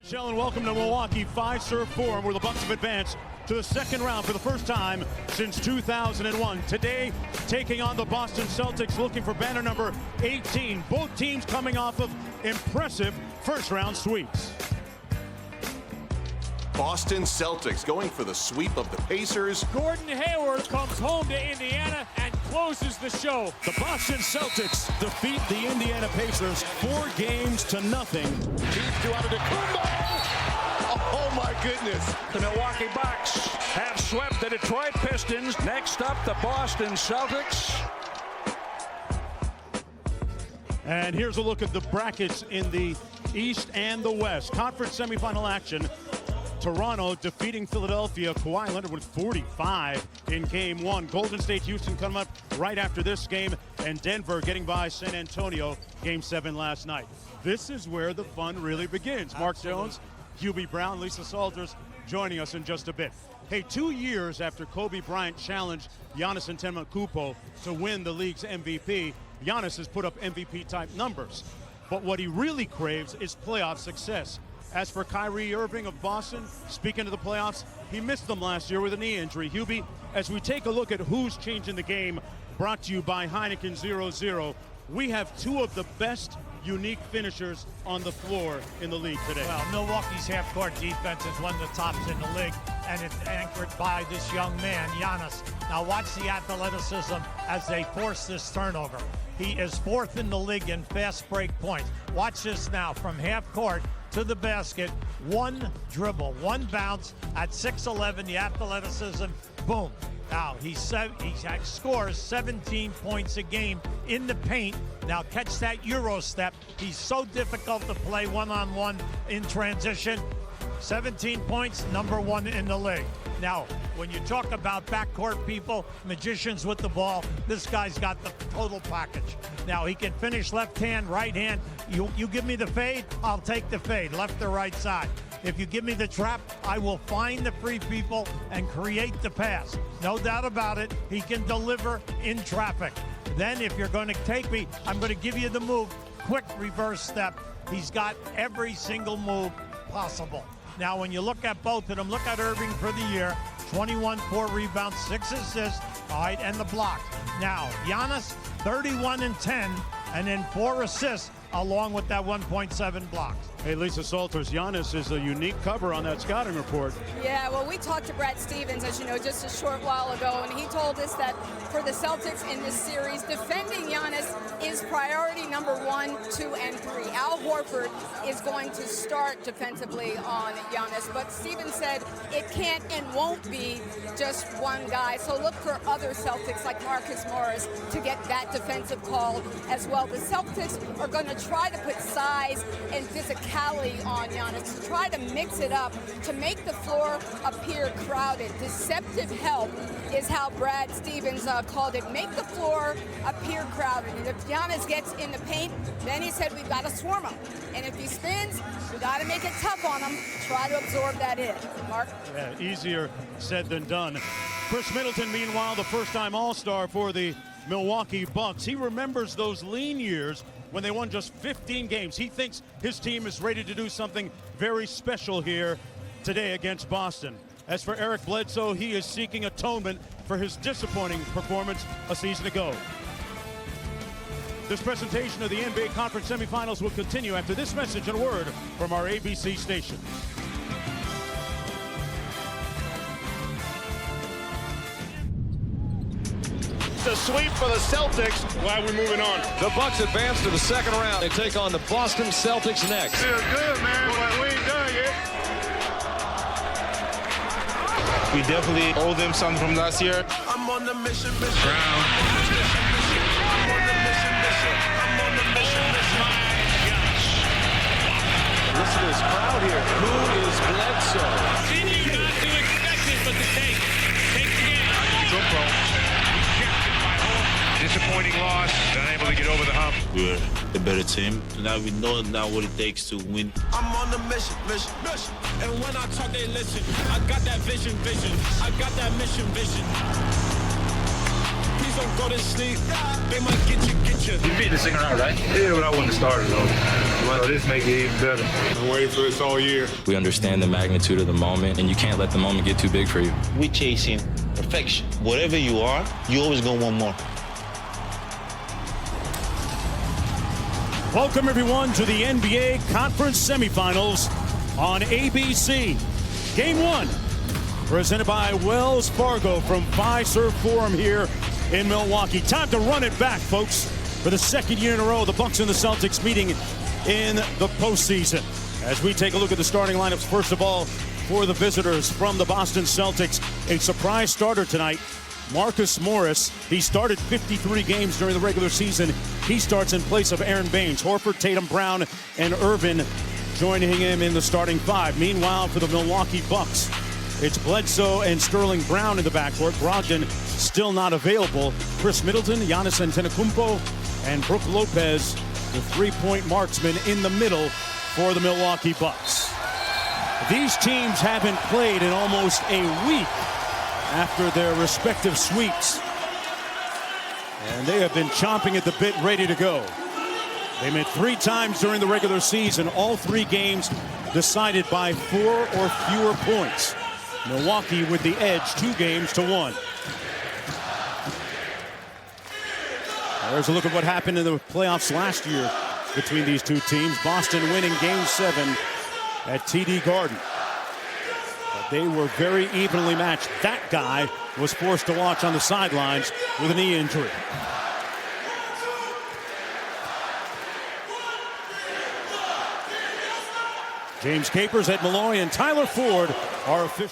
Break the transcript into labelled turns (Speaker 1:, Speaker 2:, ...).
Speaker 1: Shell and welcome to Milwaukee Fiserv Forum, where the Bucks have advanced to the second round for the first time since 2001. Today, taking on the Boston Celtics, looking for banner number 18. Both teams coming off of impressive first-round sweeps.
Speaker 2: Boston Celtics going for the sweep of the Pacers.
Speaker 3: Gordon Hayward comes home to Indiana and closes the show.
Speaker 1: The Boston Celtics defeat the Indiana Pacers 4-0.
Speaker 2: Keith to Antetokounmpo. Oh my goodness.
Speaker 4: The Milwaukee Bucks have swept the Detroit Pistons. Next up, the Boston Celtics.
Speaker 1: And here's a look at the brackets in the East and the West. Conference semifinal action. Toronto defeating Philadelphia. Kawhi Leonard with 45 in game one. Golden State, Houston coming up right after this game. And Denver getting by San Antonio, game 7 last night. This is where the fun really begins. Mark Jones, Hubie Brown, Lisa Salters joining us in just a bit. Hey, 2 years after Kobe Bryant challenged Giannis Antetokounmpo to win the league's MVP, Giannis has put up MVP-type numbers. But what he really craves is playoff success. As for Kyrie Irving of Boston, speaking of the playoffs, he missed them last year with a knee injury. Hubie, as we take a look at who's changing the game, brought to you by Heineken 0-0, we have two of the best unique finishers on the floor in the league today.
Speaker 3: Well, Milwaukee's half-court defense is one of the tops in the league, and it's anchored by this young man, Giannis. Now watch the athleticism as they force this turnover. He is 4th in the league in fast break points. Watch this now from half-court to the basket, one dribble, one bounce at 6'11", the athleticism, boom. Now, he scores 17 points a game in the paint. Now, catch that Euro step. He's so difficult to play one-on-one in transition. 17 points, #1 in the league. Now, when you talk about backcourt people, magicians with the ball, this guy's got the total package. Now, he can finish left hand, right hand. You give me the fade, I'll take the fade, left or right side. If you give me the trap, I will find the free people and create the pass. No doubt about it, he can deliver in traffic. Then if you're going to take me, I'm going to give you the move, quick reverse step. He's got every single move possible. Now, when you look at both of them, look at Irving for the year, 21, 4 rebounds, 6 assists, all right, and the blocks. Now, Giannis, 31 and 10, and then 4 assists, along with that 1.7 blocks.
Speaker 1: Hey, Lisa Salters, Giannis is a unique cover on that scouting report.
Speaker 5: Yeah, well, we talked to Brad Stevens, as you know, just a short while ago, and he told us that for the Celtics in this series, defending Giannis is priority number 1, 2, and 3. Al Horford is going to start defensively on Giannis, but Stevens said it can't and won't be just one guy. So look for other Celtics like Marcus Morris to get that defensive call as well. The Celtics are going to try to put size and physicality on Giannis, to try to mix it up, to make the floor appear crowded. Deceptive help is how Brad Stevens called it. Make the floor appear crowded. And if Giannis gets in the paint, then he said we've got to swarm him. And if he spins, we got to make it tough on him. Try to absorb that hit. Mark?
Speaker 1: Yeah, easier said than done. Chris Middleton, meanwhile, the first-time All-Star for the Milwaukee Bucks. He remembers those lean years when they won just 15 games. He thinks his team is ready to do something very special here today against Boston. As for Eric Bledsoe, he is seeking atonement for his disappointing performance a season ago. This presentation of the NBA Conference semifinals will continue after this message and word from our ABC stations.
Speaker 2: The sweep for the Celtics.
Speaker 6: Glad we're moving on.
Speaker 7: The Bucks advance to the second round. They take on the Boston Celtics next.
Speaker 6: Feels good, man, but we ain't done yet. We definitely owe them something from last year.
Speaker 8: I'm on the mission.
Speaker 6: Brown.
Speaker 8: I'm on the mission. I'm on the mission.
Speaker 7: Listen to this crowd here. Who is Bledsoe?
Speaker 3: Continue not to expect it, but to take the game.
Speaker 6: Disappointing loss. Unable to get over the hump.
Speaker 9: We're a better team. Now we know now what it takes to win.
Speaker 8: I'm on the mission. And when I talk, they listen. I got that vision. I got that mission. He's don't go to sleep. They might get you.
Speaker 6: You beat the second round, right? Yeah, but I wouldn't have started though. So this make it even better.
Speaker 2: Been waiting for this all year.
Speaker 10: We understand the magnitude of the moment, and you can't let the moment get too big for you.
Speaker 9: We're chasing perfection. Whatever you are, you always gonna want more.
Speaker 1: Welcome, everyone, to the NBA Conference Semifinals on ABC. Game 1, presented by Wells Fargo from Fiserv Forum here in Milwaukee. Time to run it back, folks. For the second year in a row, the Bucks and the Celtics meeting in the postseason. As we take a look at the starting lineups, first of all, for the visitors from the Boston Celtics, a surprise starter tonight, Marcus Morris. He started 53 games during the regular season. He starts in place of Aaron Baines. Horford, Tatum, Brown, and Irvin joining him in the starting five. Meanwhile, for the Milwaukee Bucks, it's Bledsoe and Sterling Brown in the backcourt. Brogdon still not available. Chris Middleton, Giannis Antetokounmpo, and Brook Lopez, the three-point marksman in the middle for the Milwaukee Bucks. These teams haven't played in almost a week after their respective sweeps. And they have been chomping at the bit, ready to go. They met 3 times during the regular season, all 3 games decided by 4 or fewer points. Milwaukee with the edge, 2-1. There's a look at what happened in the playoffs last year between these two teams. Boston winning Game 7 at TD Garden. But they were very evenly matched. That guy was forced to watch on the sidelines with a knee injury. James Capers, Ed Malloy, and Tyler Ford are official.